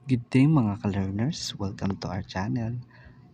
Good day mga ka-learners! Welcome to our channel.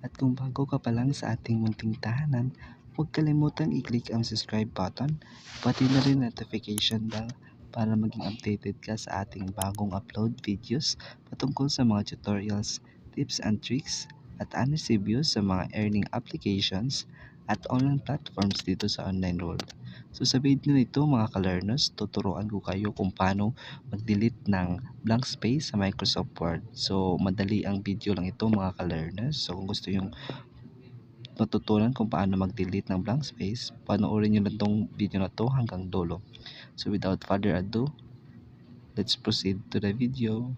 At kung bago ka pa lang sa ating munting tahanan, huwag kalimutan i-click ang subscribe button, pati na rin notification bell para maging updated ka sa ating bagong upload videos patungkol sa mga tutorials, tips and tricks, at honest reviews sa mga earning applications at online platforms dito sa online world. So sa video nito mga ka-learners, tuturuan ko kayo kung paano mag-delete ng blank space sa Microsoft Word. So madali ang video lang ito mga ka-learners. So kung gusto yung matutunan kung paano mag-delete ng blank space, panoorin nyo lang tong video na to hanggang dulo. So without further ado, let's proceed to the video.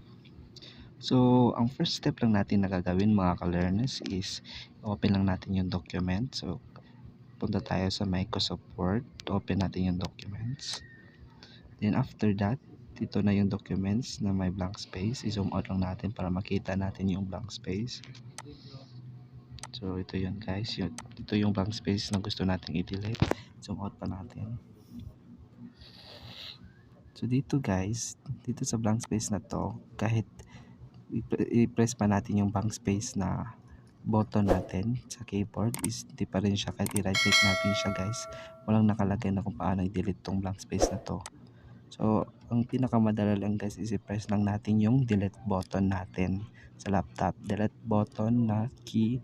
So ang first step lang natin na gagawin mga ka-learners is open lang natin yung document. So punta tayo sa Microsoft Word, open natin yung documents. Then after that, dito na yung documents na may blank space. I-zoom out lang natin para makita natin yung blank space. So ito yun guys, ito yung blank space na gusto nating i-delete. Zoom out pa natin. So dito guys, dito sa blank space na to, kahit i-press pa natin yung blank space na button natin sa keyboard, is di pa rin siya kahit i-right click natin siya guys. Walang nakalagay na kung paano i-delete tong blank space na to. So, ang pinakamadali lang guys is i-press lang natin yung delete button natin sa laptop. Delete button na key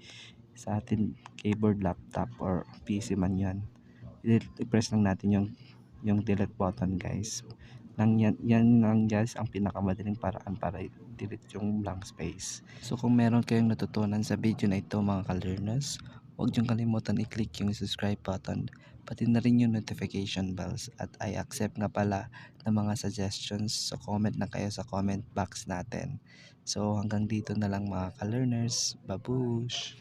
sa ating keyboard, laptop, or PC man yan. I-press lang natin yung delete button guys. Yan lang guys ang pinakamadaling paraan para i-delete yung blank space. So kung meron kayong natutunan sa video na ito mga ka-learners, huwag niyong kalimutan i-click yung subscribe button, pati na rin yung notification bells, at I accept nga pala ng mga suggestions, so comment na kayo sa comment box natin. So hanggang dito na lang mga ka-learners, babush!